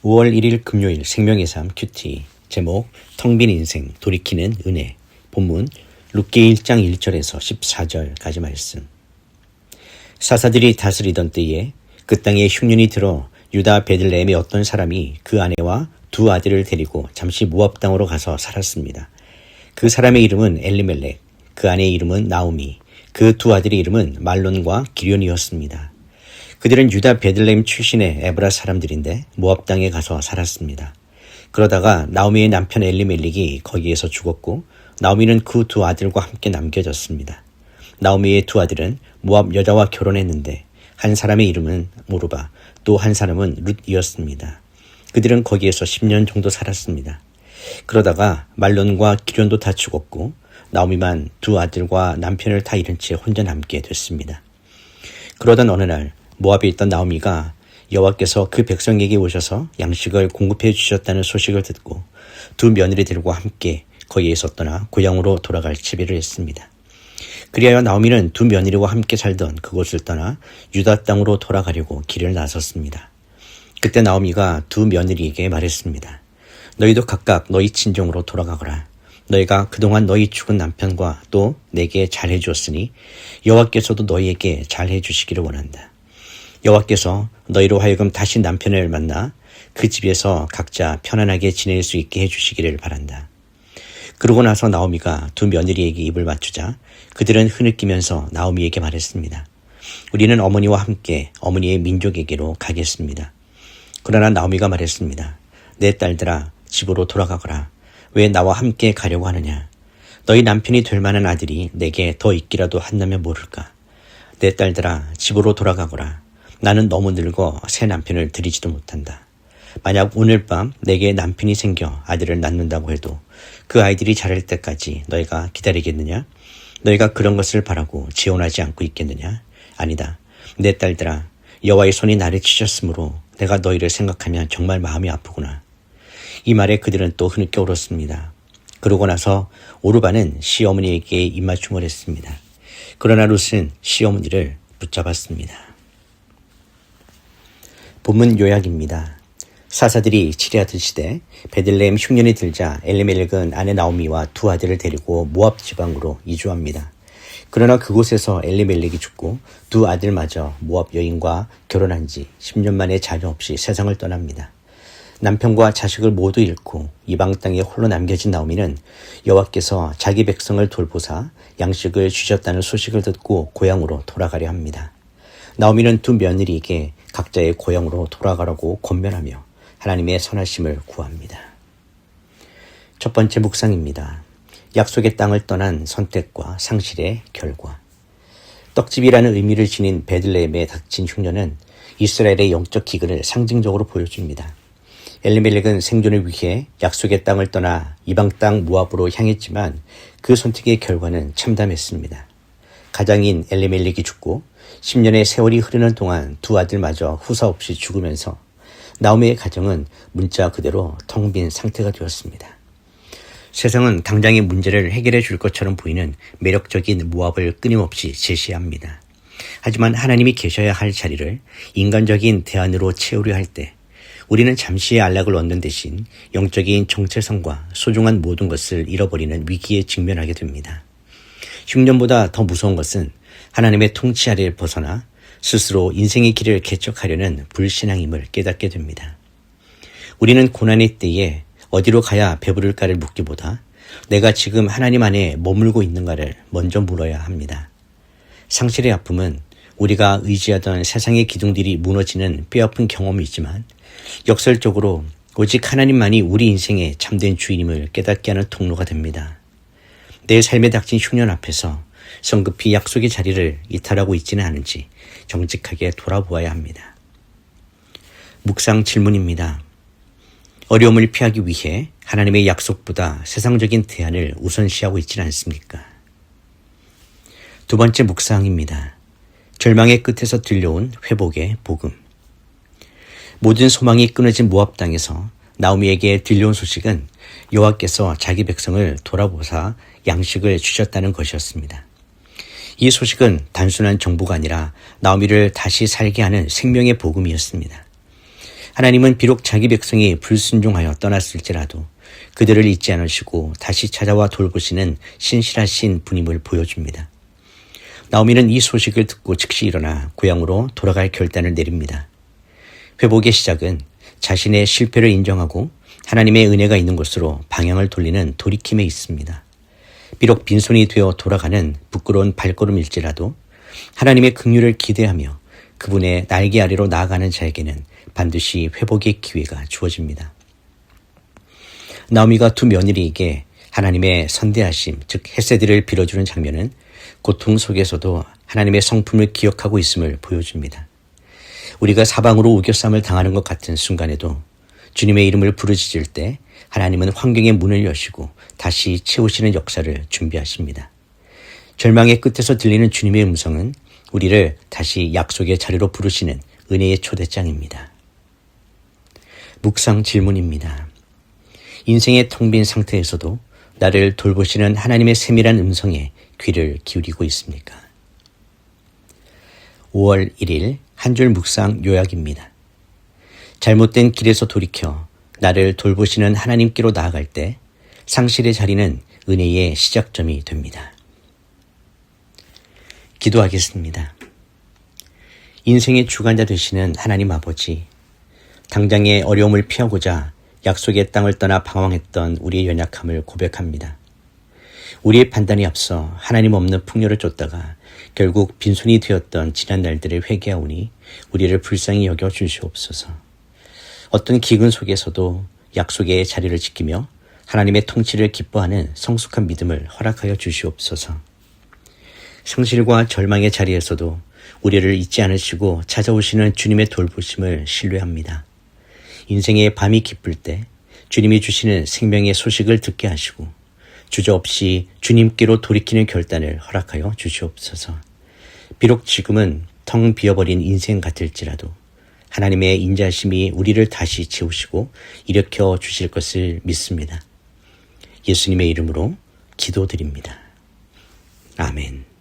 5월 1일 금요일 생명의 삶 큐티 제목 텅 빈 인생 돌이키는 은혜 본문 룻기 1장 1절에서 14절까지 말씀. 사사들이 다스리던 때에 그 땅에 흉년이 들어 유다 베들레헴의 어떤 사람이 그 아내와 두 아들을 데리고 잠시 모압 땅으로 가서 살았습니다. 그 사람의 이름은 엘리멜렉, 그 아내의 이름은 나오미, 그 두 아들의 이름은 말론과 기련이었습니다. 그들은 유다 베들레헴 출신의 에브라 사람들인데 모압 땅에 가서 살았습니다. 그러다가 나오미의 남편 엘리멜렉이 거기에서 죽었고 나오미는 그 두 아들과 함께 남겨졌습니다. 나오미의 두 아들은 모압 여자와 결혼했는데 한 사람의 이름은 모르바, 또 한 사람은 룻이었습니다. 그들은 거기에서 10년 정도 살았습니다. 그러다가 말론과 기련도 다 죽었고 나오미만 두 아들과 남편을 다 잃은 채 혼자 남게 됐습니다. 그러던 어느 날 모압에 있던 나오미가 여호와께서 그 백성에게 오셔서 양식을 공급해 주셨다는 소식을 듣고 두 며느리들과 함께 거기에서 떠나 고향으로 돌아갈 채비를 했습니다. 그리하여 나오미는 두 며느리와 함께 살던 그곳을 떠나 유다 땅으로 돌아가려고 길을 나섰습니다. 그때 나오미가 두 며느리에게 말했습니다. 너희도 각각 너희 친정으로 돌아가거라. 너희가 그동안 너희 죽은 남편과 또 내게 잘해 주었으니 여호와께서도 너희에게 잘해 주시기를 원한다. 여호와께서 너희로 하여금 다시 남편을 만나 그 집에서 각자 편안하게 지낼 수 있게 해주시기를 바란다. 그러고 나서 나오미가 두 며느리에게 입을 맞추자 그들은 흐느끼면서 나오미에게 말했습니다. 우리는 어머니와 함께 어머니의 민족에게로 가겠습니다. 그러나 나오미가 말했습니다. 내 딸들아, 집으로 돌아가거라. 왜 나와 함께 가려고 하느냐? 너희 남편이 될 만한 아들이 내게 더 있기라도 한다면 모를까? 내 딸들아, 집으로 돌아가거라. 나는 너무 늙어 새 남편을 들이지도 못한다. 만약 오늘 밤 내게 남편이 생겨 아들을 낳는다고 해도 그 아이들이 자랄 때까지 너희가 기다리겠느냐? 너희가 그런 것을 바라고 지원하지 않고 있겠느냐? 아니다. 내 딸들아, 여호와의 손이 나를 치셨으므로 내가 너희를 생각하면 정말 마음이 아프구나. 이 말에 그들은 또 흐느껴 울었습니다. 그러고 나서 오르바는 시어머니에게 입맞춤을 했습니다. 그러나 룻은 시어머니를 붙잡았습니다. 본문 요약입니다. 사사들이 치리하던 시대 베들레헴 흉년이 들자 엘리멜렉은 아내 나오미와 두 아들을 데리고 모압 지방으로 이주합니다. 그러나 그곳에서 엘리멜렉이 죽고 두 아들마저 모압 여인과 결혼한 지 10년 만에 자녀 없이 세상을 떠납니다. 남편과 자식을 모두 잃고 이방 땅에 홀로 남겨진 나오미는 여호와께서 자기 백성을 돌보사 양식을 주셨다는 소식을 듣고 고향으로 돌아가려 합니다. 나오미는 두 며느리에게 각자의 고향으로 돌아가라고 권면하며 하나님의 선하심을 구합니다. 첫 번째 묵상입니다. 약속의 땅을 떠난 선택과 상실의 결과. 떡집이라는 의미를 지닌 베들레헴에 닥친 흉년은 이스라엘의 영적 기근을 상징적으로 보여줍니다. 엘리멜렉은 생존을 위해 약속의 땅을 떠나 이방 땅 모압으로 향했지만 그 선택의 결과는 참담했습니다. 가장인 엘리멜렉이 죽고 10년의 세월이 흐르는 동안 두 아들마저 후사 없이 죽으면서 나오미의 가정은 문자 그대로 텅 빈 상태가 되었습니다. 세상은 당장의 문제를 해결해 줄 것처럼 보이는 매력적인 모압을 끊임없이 제시합니다. 하지만 하나님이 계셔야 할 자리를 인간적인 대안으로 채우려 할 때 우리는 잠시의 안락을 얻는 대신 영적인 정체성과 소중한 모든 것을 잃어버리는 위기에 직면하게 됩니다. 흉년보다 더 무서운 것은 하나님의 통치 아래를 벗어나 스스로 인생의 길을 개척하려는 불신앙임을 깨닫게 됩니다. 우리는 고난의 때에 어디로 가야 배부를까를 묻기보다 내가 지금 하나님 안에 머물고 있는가를 먼저 물어야 합니다. 상실의 아픔은 우리가 의지하던 세상의 기둥들이 무너지는 뼈아픈 경험이 있지만 역설적으로 오직 하나님만이 우리 인생의 참된 주인임을 깨닫게 하는 통로가 됩니다. 내 삶에 닥친 흉년 앞에서 성급히 약속의 자리를 이탈하고 있지는 않은지 정직하게 돌아보아야 합니다. 묵상 질문입니다. 어려움을 피하기 위해 하나님의 약속보다 세상적인 대안을 우선시하고 있지는 않습니까? 두 번째 묵상입니다. 절망의 끝에서 들려온 회복의 복음. 모든 소망이 끊어진 모압 땅에서 나오미에게 들려온 소식은 여호와께서 자기 백성을 돌아보사 양식을 주셨다는 것이었습니다. 이 소식은 단순한 정보가 아니라 나오미를 다시 살게 하는 생명의 복음이었습니다. 하나님은 비록 자기 백성이 불순종하여 떠났을지라도 그들을 잊지 않으시고 다시 찾아와 돌보시는 신실하신 분임을 보여줍니다. 나오미는 이 소식을 듣고 즉시 일어나 고향으로 돌아갈 결단을 내립니다. 회복의 시작은 자신의 실패를 인정하고 하나님의 은혜가 있는 곳으로 방향을 돌리는 돌이킴에 있습니다. 비록 빈손이 되어 돌아가는 부끄러운 발걸음일지라도 하나님의 긍휼을 기대하며 그분의 날개 아래로 나아가는 자에게는 반드시 회복의 기회가 주어집니다. 나오미가 두 며느리에게 하나님의 선대하심, 즉 헤세드를 빌어주는 장면은 고통 속에서도 하나님의 성품을 기억하고 있음을 보여줍니다. 우리가 사방으로 우겨쌈을 당하는 것 같은 순간에도 주님의 이름을 부르짖을 때 하나님은 환경의 문을 여시고 다시 채우시는 역사를 준비하십니다. 절망의 끝에서 들리는 주님의 음성은 우리를 다시 약속의 자리로 부르시는 은혜의 초대장입니다. 묵상 질문입니다. 인생의 텅 빈 상태에서도 나를 돌보시는 하나님의 세밀한 음성에 귀를 기울이고 있습니까? 5월 1일 한 줄 묵상 요약입니다. 잘못된 길에서 돌이켜 나를 돌보시는 하나님께로 나아갈 때 상실의 자리는 은혜의 시작점이 됩니다. 기도하겠습니다. 인생의 주관자 되시는 하나님 아버지, 당장의 어려움을 피하고자 약속의 땅을 떠나 방황했던 우리의 연약함을 고백합니다. 우리의 판단이 앞서 하나님 없는 풍요를 쫓다가 결국 빈손이 되었던 지난 날들을 회개하오니 우리를 불쌍히 여겨 주시옵소서. 어떤 기근 속에서도 약속의 자리를 지키며 하나님의 통치를 기뻐하는 성숙한 믿음을 허락하여 주시옵소서. 상실과 절망의 자리에서도 우리를 잊지 않으시고 찾아오시는 주님의 돌보심을 신뢰합니다. 인생의 밤이 깊을 때 주님이 주시는 생명의 소식을 듣게 하시고 주저없이 주님께로 돌이키는 결단을 허락하여 주시옵소서. 비록 지금은 텅 비어버린 인생 같을지라도 하나님의 인자심이 우리를 다시 채우시고 일으켜 주실 것을 믿습니다. 예수님의 이름으로 기도드립니다. 아멘.